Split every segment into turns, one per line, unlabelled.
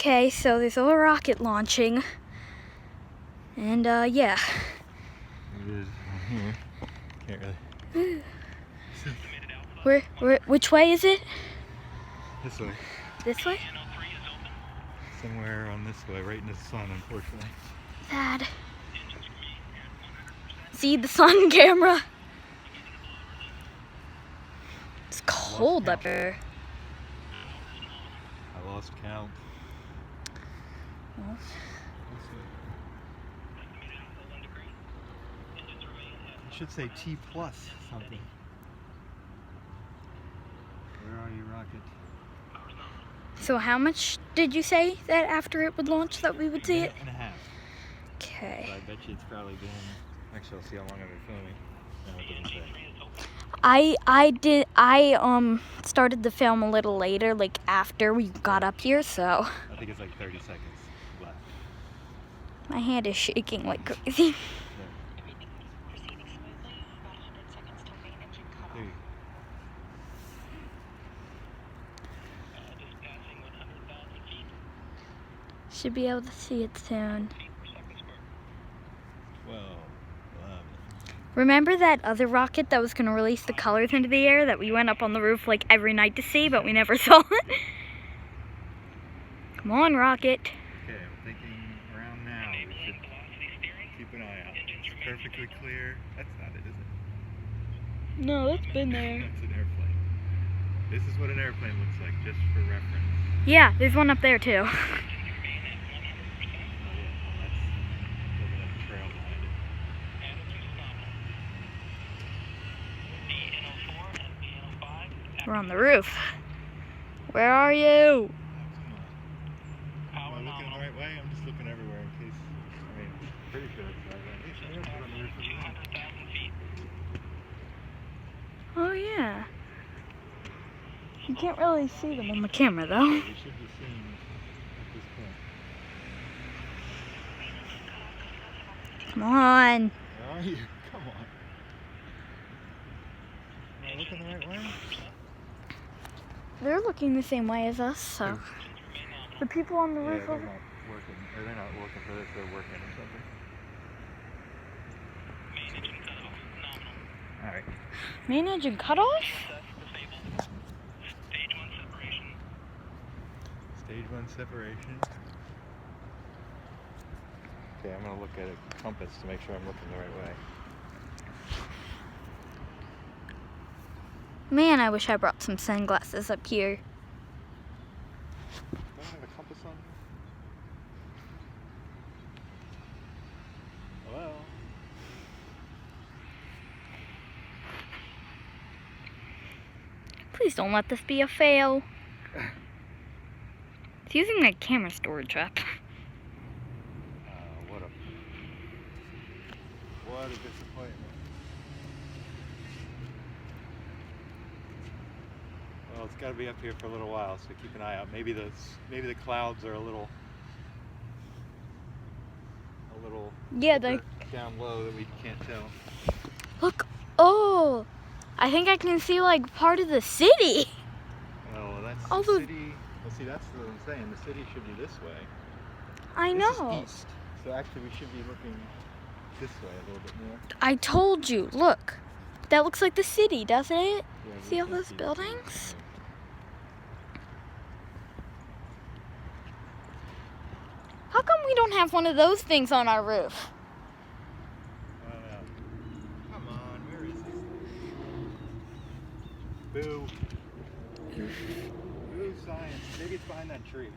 Okay, so there's a rocket launching. And, yeah.
It is here. Can't really see.
Which way is it?
This way.
This way?
Somewhere on this way, right in the sun, unfortunately.
Sad. See the sun camera? It's cold up here.
I lost count.
Well,
It should say T plus something. Where are you, rocket?
so how much did you say that after it would launch that we would see it?
A minute and a half.
Okay.
But I bet you it's probably been. Actually, I'll see how long I've been filming. No, it doesn't say.
I started the film a little later, like after we got up here, so
I think it's like 30 seconds left.
my hand is shaking like crazy.
There you go.
Should be able to see it soon.
12, 11.
Remember that other rocket that was going to release the colors into the air that we went up on the roof like every night to see, but we never saw it? Come on, rocket.
Okay, I'm thinking around now we should keep an eye out. It's perfectly clear. That's not it, is it?
No, that's been there.
That's an airplane. This is what an airplane looks like, just for reference.
Yeah, there's one up there too.
Oh, yeah, well, that's looking at the trail behind it.
We're on the roof. Where are you?
Am I looking the right way? I'm just looking everywhere in case. I mean, pretty sure it's the right way. Hey, so we're on the roof of the mountain.
Oh yeah. You can't really see them on the camera though.
We should be seeing at this point.
Come on.
Where are you? Come on. Am I looking the right way?
They're looking the same way as us, so. The people on the
Yeah,
roof
they're
over.
not working. Or they're not working for this. They're working or something. All right.
Main engine cut off?
Stage 1 separation. Okay, I'm gonna look at a compass to make sure I'm looking the right way.
Man, I wish I brought some sunglasses up here.
Do I have a compass on here? Hello?
Please don't let this be a fail. It's using my camera storage up.
What a disappointment. Well, it's got to be up here for a little while, so keep an eye out. Maybe the clouds are a little
Yeah, they
down low that we can't tell.
look. Oh, I think I can see like part of the city.
Oh, well, that's
All
the
the-
city. Well, see, that's what I'm saying. The city should be this way.
I
This
know.
is east, so actually we should be looking this way a little bit more.
I told you. Look, that looks like the city, doesn't it?
Yeah,
See all
this
those
is-
buildings? How come we don't have one of those things on our roof?
Come on, where is this? Boo. Boo science. Maybe it's behind that tree.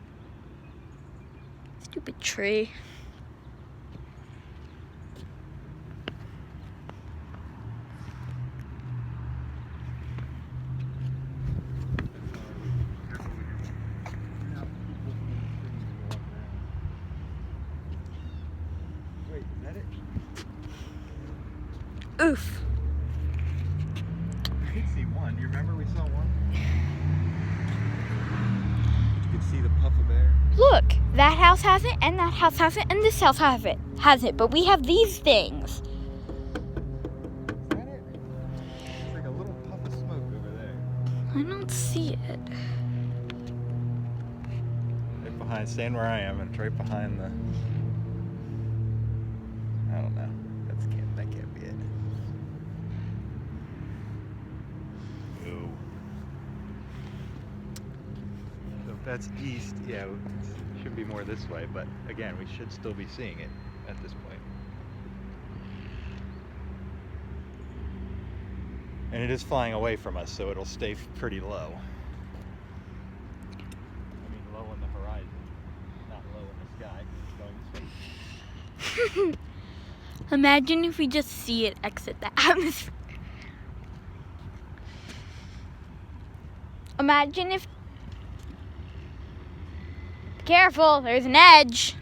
Stupid tree.
Wait, is that it?
Oof.
I did see one. You remember we saw one? You could see the puff of air.
Look, that house has it, and that house has it, and this house has it. But we have these things.
Is that it? It's like a little puff of smoke over there.
I don't see it.
Right behind, staying where I am, and it's right behind the. I don't know. That can't be it. Ooh. So if that's east, yeah, it should be more this way. But again, we should still be seeing it at this point. And it is flying away from us, so it'll stay pretty low. I mean, low on the horizon, not low in the sky. It's going this way.
Imagine if we just see it exit the atmosphere. Imagine if... Careful, there's an edge.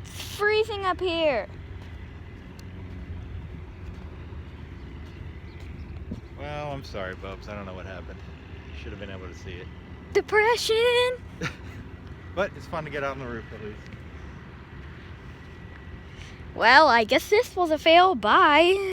It's freezing up here.
Well, I'm sorry, Bubs. I don't know what happened. Should have been able to see it.
Depression.
But it's fun to get out on the roof at least.
Well, I guess this was a fail. Bye.